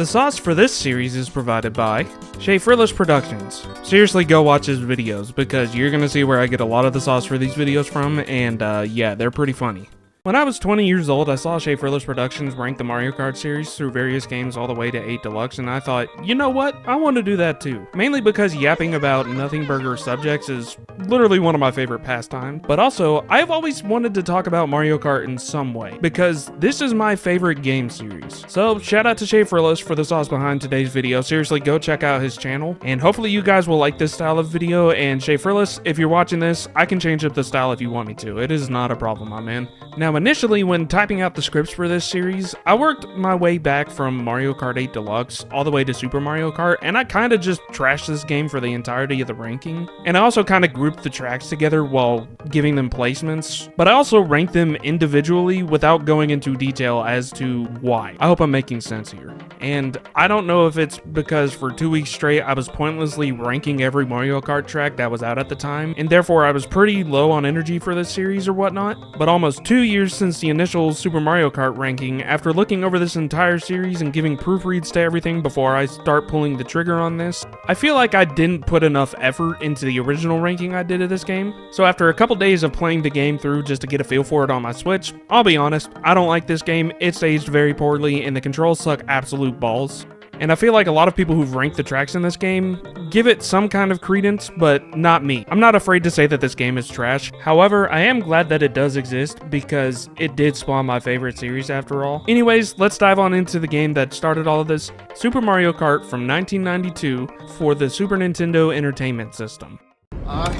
The sauce for this series is provided by Schaffrillas Productions. Seriously, go watch his videos because you're gonna see where I get a lot of the sauce for these videos from, and yeah, they're pretty funny. When I was 20 years old, I saw Schaffrillas Productions rank the Mario Kart series through various games all the way to 8 Deluxe, and I thought, you know what? I want to do that too. Mainly because yapping about nothing burger subjects is literally one of my favorite pastimes, but also, I've always wanted to talk about Mario Kart in some way, because this is my favorite game series. So, shout out to Schaffrillas for the sauce behind today's video. Seriously, go check out his channel, and hopefully you guys will like this style of video, and Schaffrillas, if you're watching this, I can change up the style if you want me to. It is not a problem, my man. Now, initially, when typing out the scripts for this series, I worked my way back from Mario Kart 8 Deluxe all the way to Super Mario Kart, and I kind of just trashed this game for the entirety of the ranking. And I also kind of grouped the tracks together while giving them placements, but I also ranked them individually without going into detail as to why. I hope I'm making sense here. And I don't know if it's because for 2 weeks straight I was pointlessly ranking every Mario Kart track that was out at the time, and therefore I was pretty low on energy for this series or whatnot, but almost 2 years since the initial Super Mario Kart ranking, after looking over this entire series and giving proofreads to everything before I start pulling the trigger on this, I feel like I didn't put enough effort into the original ranking I did of this game. So after a couple days of playing the game through just to get a feel for it on my Switch, I'll be honest, I don't like this game. It's aged very poorly and the controls suck absolute balls. And I feel like a lot of people who've ranked the tracks in this game give it some kind of credence, but not me. I'm not afraid to say that this game is trash. However, I am glad that it does exist because it did spawn my favorite series after all. Anyways, let's dive on into the game that started all of this, Super Mario Kart from 1992 for the Super Nintendo Entertainment System. I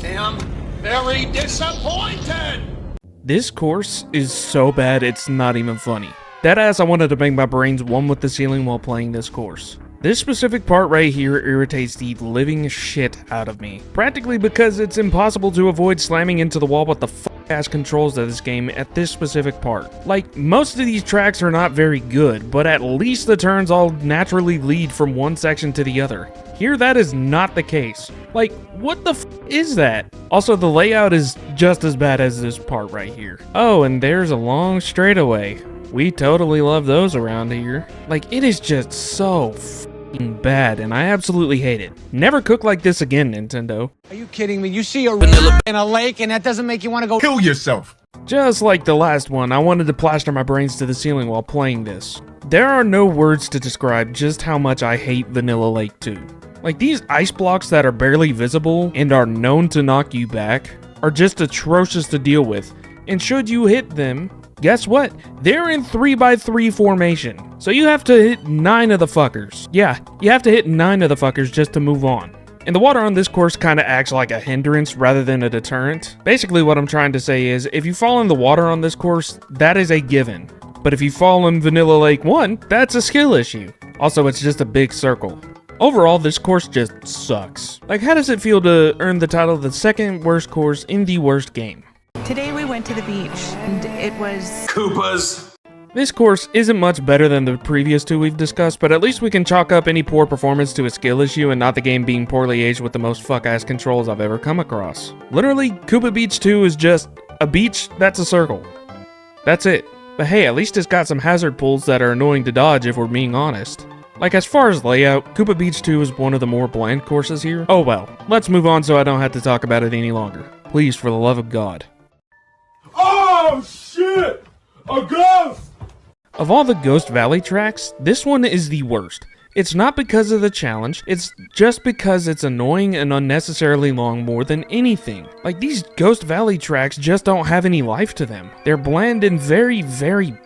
am very disappointed! This course is so bad it's not even funny. Deadass, I wanted to make my brains one with the ceiling while playing this course. This specific part right here irritates the living shit out of me. Practically because it's impossible to avoid slamming into the wall with the f***ass controls of this game at this specific part. Like, most of these tracks are not very good, but at least the turns all naturally lead from one section to the other. Here, that is not the case. Like, what the f*** is that? Also, the layout is just as bad as this part right here. Oh, and there's a long straightaway. We totally love those around here. Like, it is just so f***ing bad, and I absolutely hate it. Never cook like this again, Nintendo. Are you kidding me? You see a vanilla in a lake, and that doesn't make you want to go Kill yourself! Just like the last one, I wanted to plaster my brains to the ceiling while playing this. There are no words to describe just how much I hate Vanilla Lake 2. Like, these ice blocks that are barely visible and are known to knock you back are just atrocious to deal with, and should you hit them, guess what? They're in 3x3 formation. So you have to hit 9 of the fuckers. Yeah, you have to hit 9 of the fuckers just to move on. And the water on this course kind of acts like a hindrance rather than a deterrent. Basically what I'm trying to say is, if you fall in the water on this course, that is a given. But if you fall in Vanilla Lake 1, that's a skill issue. Also, it's just a big circle. Overall, this course just sucks. Like, how does it feel to earn the title of the second worst course in the worst game? Today we went to the beach, and it was... Koopas! This course isn't much better than the previous two we've discussed, but at least we can chalk up any poor performance to a skill issue and not the game being poorly aged with the most fuck-ass controls I've ever come across. Literally, Koopa Beach 2 is just a beach that's a circle. That's it. But hey, at least it's got some hazard pulls that are annoying to dodge if we're being honest. Like, as far as layout, Koopa Beach 2 is one of the more bland courses here. Oh well, let's move on so I don't have to talk about it any longer. Please, for the love of God. Oh shit! A ghost! Of all the Ghost Valley tracks, this one is the worst. It's not because of the challenge, it's just because it's annoying and unnecessarily long more than anything. Like, these Ghost Valley tracks just don't have any life to them. They're bland and very, very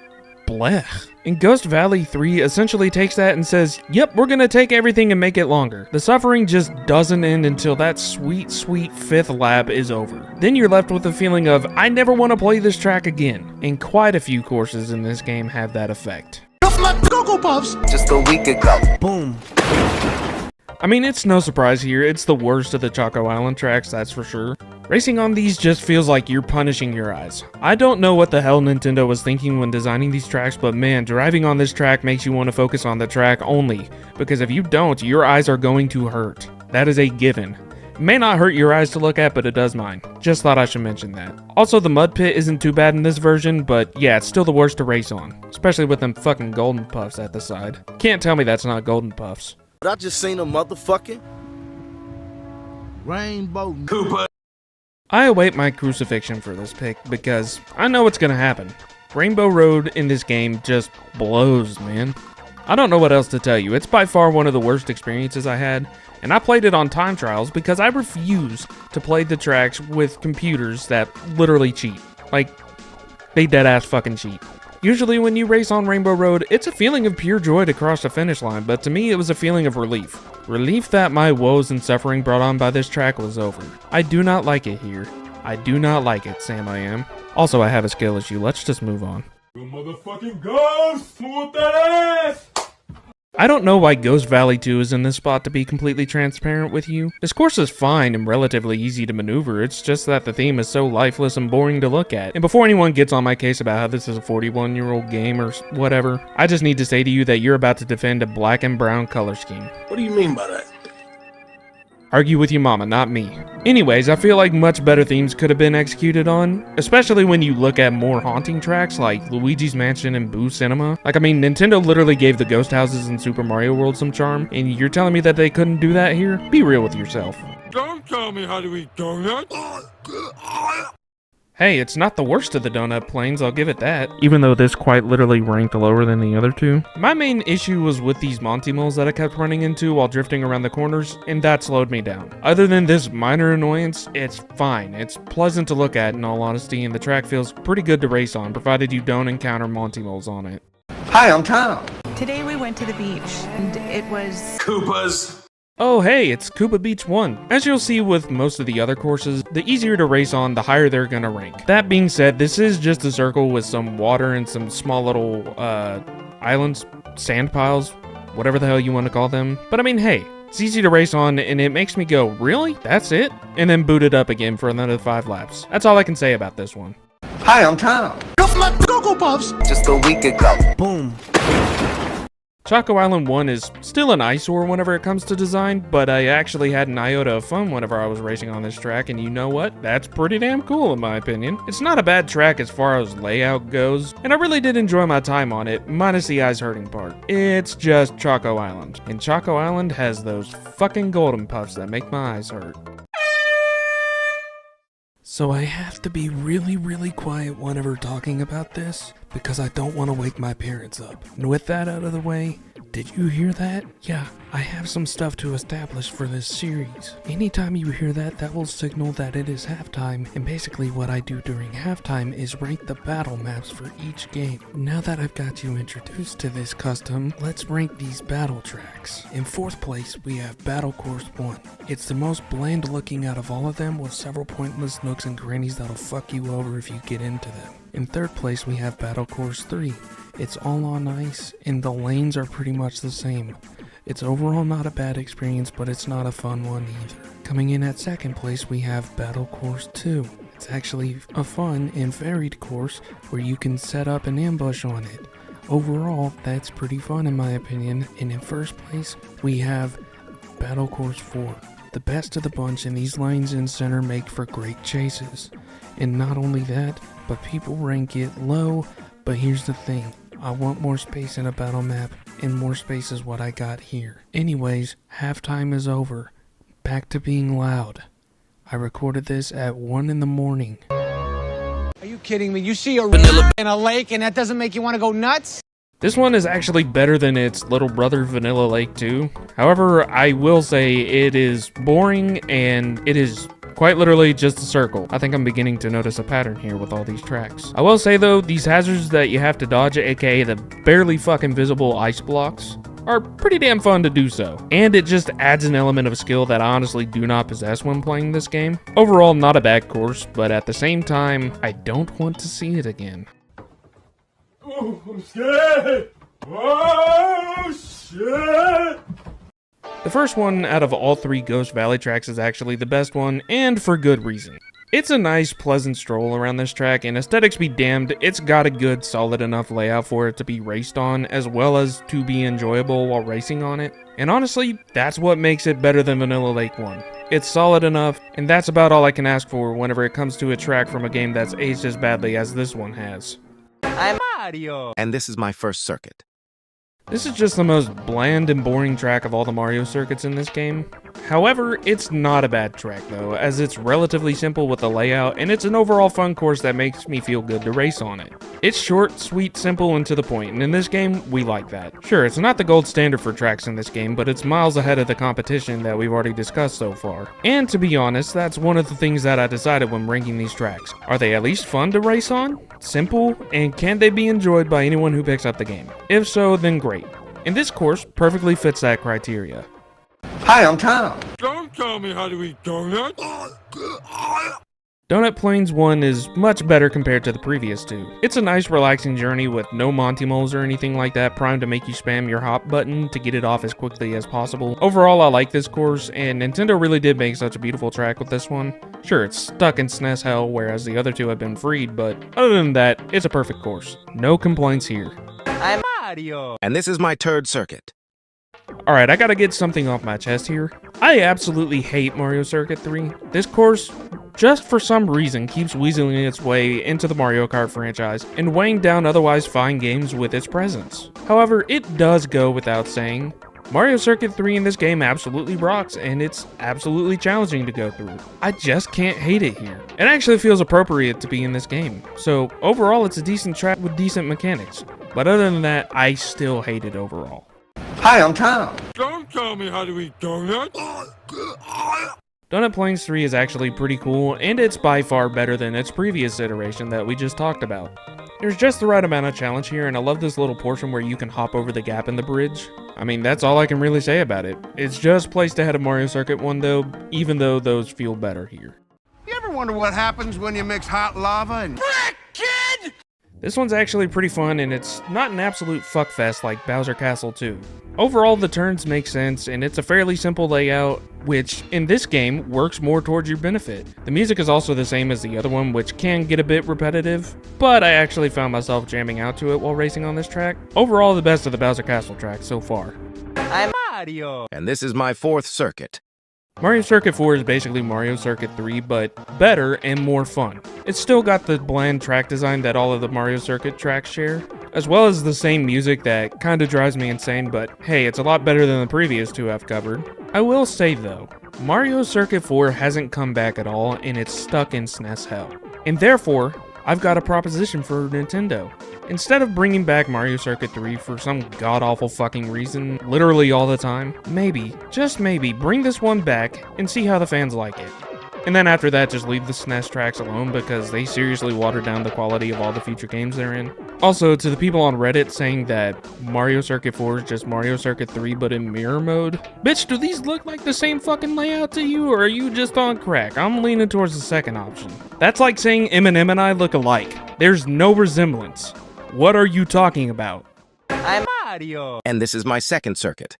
blech. And Ghost Valley 3 essentially takes that and says, yep, we're gonna take everything and make it longer. The suffering just doesn't end until that sweet, sweet 5th lap is over. Then you're left with the feeling of, I never want to play this track again. And quite a few courses in this game have that effect. my Cocoa Puffs just a week ago. Boom. I mean, it's no surprise here, it's the worst of the Choco Island tracks, that's for sure. Racing on these just feels like you're punishing your eyes. I don't know what the hell Nintendo was thinking when designing these tracks, but man, driving on this track makes you want to focus on the track only, because if you don't, your eyes are going to hurt. That is a given. It may not hurt your eyes to look at, but it does mine. Just thought I should mention that. Also, the mud pit isn't too bad in this version, but yeah, it's still the worst to race on. Especially with them fucking golden puffs at the side. Can't tell me that's not golden puffs. I just seen a motherfucking rainbow. Koopa. I await my crucifixion for this pick because I know what's gonna happen. Rainbow Road in this game just blows, man. I don't know what else to tell you. It's by far one of the worst experiences I had, and I played it on time trials because I refuse to play the tracks with computers that literally cheat. Like, they deadass fucking cheat. Usually when you race on Rainbow Road, it's a feeling of pure joy to cross the finish line, but to me it was a feeling of relief. Relief that my woes and suffering brought on by this track was over. I do not like it here. I do not like it, Sam I am. Also, I have a skill issue. Let's just move on. You motherfucking ghost! Whoop that ass! I don't know why Ghost Valley 2 is in this spot, to be completely transparent with you. This course is fine and relatively easy to maneuver, it's just that the theme is so lifeless and boring to look at. And before anyone gets on my case about how this is a 41-year-old game or whatever, I just need to say to you that you're about to defend a black and brown color scheme. What do you mean by that? Argue with your mama, not me. Anyways, I feel like much better themes could have been executed on, especially when you look at more haunting tracks like Luigi's Mansion and Boo Cinema. Like, I mean, Nintendo literally gave the ghost houses in Super Mario World some charm, and you're telling me that they couldn't do that here? Be real with yourself. Don't tell me how to eat donuts! Hey, it's not the worst of the donut planes, I'll give it that. Even though this quite literally ranked lower than the other two. My main issue was with these Monty moles that I kept running into while drifting around the corners, and that slowed me down. Other than this minor annoyance, it's fine. It's pleasant to look at in all honesty, and the track feels pretty good to race on, provided you don't encounter Monty moles on it. Hi, I'm Tom. today we went to the beach and it was Koopas. Oh hey, it's Koopa Beach 1. As you'll see with most of the other courses, the easier to race on, the higher they're gonna rank. That being said, this is just a circle with some water and some small little islands, sand piles, whatever the hell you want to call them. But I mean, hey, it's easy to race on and it makes me go, really? That's it? And then boot it up again for another 5 laps. That's all I can say about this one. Hi, I'm Tom. Cocoa Puffs! Just a week ago. Boom. Choco Island 1 is still an eyesore whenever it comes to design, but I actually had an iota of fun whenever I was racing on this track, and you know what? That's pretty damn cool in my opinion. It's not a bad track as far as layout goes, and I really did enjoy my time on it, minus the eyes hurting part. It's just Choco Island, and Choco Island has those fucking golden puffs that make my eyes hurt. So I have to be really quiet whenever talking about this, because I don't want to wake my parents up. And with that out of the way, did you hear that? Yeah, I have some stuff to establish for this series. Anytime you hear that, that will signal that it is halftime, and basically what I do during halftime is rank the battle maps for each game. Now that I've got you introduced to this custom, let's rank these battle tracks. In 4th place, we have Battle Course 1. It's the most bland looking out of all of them, with several pointless nooks and crannies that'll fuck you over if you get into them. In 3rd place, we have Battle Course 3. It's all on ice, and the lanes are pretty much the same. It's overall not a bad experience, but it's not a fun one either. Coming in at 2nd place, we have Battle Course 2. It's actually a fun and varied course where you can set up an ambush on it. Overall, that's pretty fun in my opinion. And in 1st place, we have Battle Course 4. The best of the bunch, and these lanes in center make for great chases. And not only that, but people rank it low, but here's the thing. I want more space in a battle map, and more space is what I got here. Anyways, halftime is over. Back to being loud. I recorded this at 1 in the morning. Are you kidding me? You see a river in a lake and that doesn't make you want to go nuts? This one is actually better than its little brother Vanilla Lake 2. However, I will say it is boring and it is quite literally just a circle. I think I'm beginning to notice a pattern here with all these tracks. I will say though, these hazards that you have to dodge, aka the barely fucking visible ice blocks, are pretty damn fun to do so. And it just adds an element of skill that I honestly do not possess when playing this game. Overall, not a bad course, but at the same time, I don't want to see it again. Oh, I'm scared. Oh, shit. The first one out of all 3 Ghost Valley tracks is actually the best one, and for good reason. It's a nice, pleasant stroll around this track, and aesthetics be damned, it's got a good, solid enough layout for it to be raced on, as well as to be enjoyable while racing on it. And honestly, that's what makes it better than Vanilla Lake 1. it's solid enough, and that's about all I can ask for whenever it comes to a track from a game that's aged as badly as this one has. I'm Mario. And this is my first circuit. This is just the most bland and boring track of all the Mario circuits in this game. However, it's not a bad track though, as it's relatively simple with the layout, and it's an overall fun course that makes me feel good to race on it. It's short, sweet, simple, and to the point, and in this game, we like that. Sure, it's not the gold standard for tracks in this game, but it's miles ahead of the competition that we've already discussed so far. And to be honest, that's one of the things that I decided when ranking these tracks. Are they at least fun to race on? Simple? And can they be enjoyed by anyone who picks up the game? If so, then great. And this course perfectly fits that criteria. Hi, I'm Tom. Don't tell me how to eat donuts. Donut Plains 1 is much better compared to the previous two. It's a nice relaxing journey with no Monty Moles or anything like that primed to make you spam your hop button to get it off as quickly as possible. Overall, I like this course, and Nintendo really did make such a beautiful track with this one. Sure, it's stuck in SNES hell, whereas the other two have been freed, but other than that, it's a perfect course. No complaints here. I'm Mario. And this is my third circuit. Alright, I gotta get something off my chest here. I absolutely hate Mario Circuit 3. This course, just for some reason, keeps weaseling its way into the Mario Kart franchise and weighing down otherwise fine games with its presence. However, it does go without saying, Mario Circuit 3 in this game absolutely rocks, and it's absolutely challenging to go through. I just can't hate it here. It actually feels appropriate to be in this game. So overall, it's a decent track with decent mechanics. But other than that, I still hate it overall. Hi, I'm Tom. Don't tell me how to eat donuts. Donut Plains 3 is actually pretty cool, and it's by far better than its previous iteration that we just talked about. There's just the right amount of challenge here, and I love this little portion where you can hop over the gap in the bridge. I mean, that's all I can really say about it. It's just placed ahead of Mario Circuit 1 though, even though those feel better here. You ever wonder what happens when you mix hot lava and... This one's actually pretty fun, and it's not an absolute fuckfest like Bowser Castle 2. Overall, the turns make sense, and it's a fairly simple layout, which, in this game, works more towards your benefit. The music is also the same as the other one, which can get a bit repetitive, but I actually found myself jamming out to it while racing on this track. Overall, the best of the Bowser Castle tracks so far. I'm Mario. And this is my fourth circuit. Mario Circuit 4 is basically Mario Circuit 3, but better and more fun. It's still got the bland track design that all of the Mario Circuit tracks share, as well as the same music that kinda drives me insane, but hey, it's a lot better than the previous two I've covered. I will say though, Mario Circuit 4 hasn't come back at all, and it's stuck in SNES hell. And therefore, I've got a proposition for Nintendo. Instead of bringing back Mario Circuit 3 for some god-awful fucking reason, literally all the time, maybe, just maybe, bring this one back and see how the fans like it. And then after that, just leave the SNES tracks alone because they seriously water down the quality of all the future games they're in. Also, to the people on Reddit saying that Mario Circuit 4 is just Mario Circuit 3 but in mirror mode, bitch, do these look like the same fucking layout to you, or are you just on crack? I'm leaning towards the second option. That's like saying Eminem and I look alike. There's no resemblance. What are you talking about? I'm Mario. And this is my second circuit.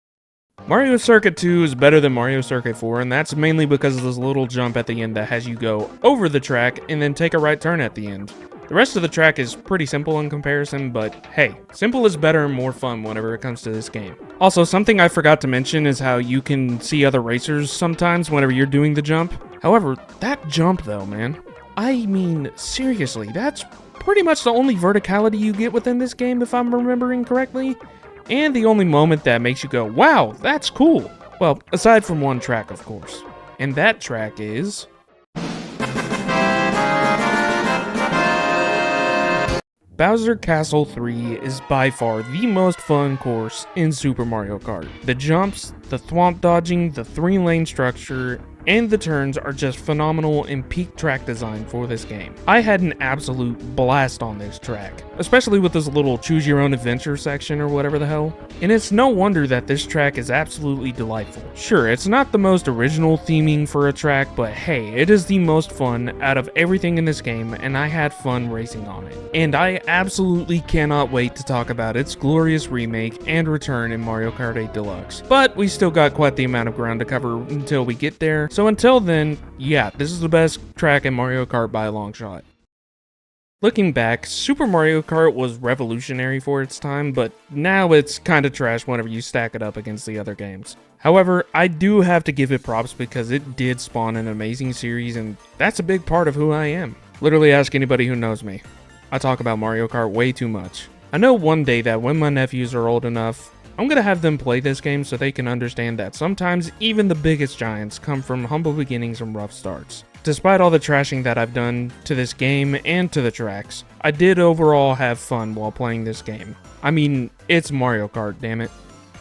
Mario Circuit 2 is better than Mario Circuit 4, and that's mainly because of this little jump at the end that has you go over the track and then take a right turn at the end. The rest of the track is pretty simple in comparison, but hey, simple is better and more fun whenever it comes to this game. Also, something I forgot to mention is how you can see other racers sometimes whenever you're doing the jump. However, that jump though, man. I mean, seriously, that's pretty much the only verticality you get within this game if I'm remembering correctly. And the only moment that makes you go, wow, that's cool. Well, aside from one track, of course. And that track is... Bowser Castle 3 is by far the most fun course in Super Mario Kart. The jumps, the thwomp dodging, the 3-lane structure, and the turns are just phenomenal in peak track design for this game. I had an absolute blast on this track, especially with this little choose your own adventure section or whatever the hell. And it's no wonder that this track is absolutely delightful. Sure, it's not the most original theming for a track, but hey, it is the most fun out of everything in this game, and I had fun racing on it. And I absolutely cannot wait to talk about its glorious remake and return in Mario Kart 8 Deluxe. But we still got quite the amount of ground to cover until we get there, so until then, yeah, this is the best track in Mario Kart by a long shot. Looking back, Super Mario Kart was revolutionary for its time, but now it's kinda trash whenever you stack it up against the other games. However, I do have to give it props because it did spawn an amazing series, and that's a big part of who I am. Literally ask anybody who knows me. I talk about Mario Kart way too much. I know one day that when my nephews are old enough, I'm gonna have them play this game so they can understand that sometimes even the biggest giants come from humble beginnings and rough starts. Despite all the trashing that I've done to this game and to the tracks, I did overall have fun while playing this game. I mean, it's Mario Kart, damn it.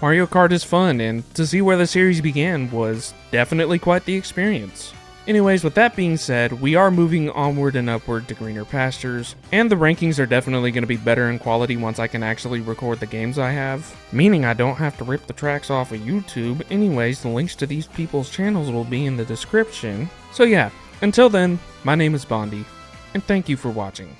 Mario Kart is fun, and to see where the series began was definitely quite the experience. Anyways, with that being said, we are moving onward and upward to greener pastures, and the rankings are definitely going to be better in quality once I can actually record the games I have, meaning I don't have to rip the tracks off of YouTube. Anyways, the links to these people's channels will be in the description. So yeah, until then, my name is Bondi, and thank you for watching.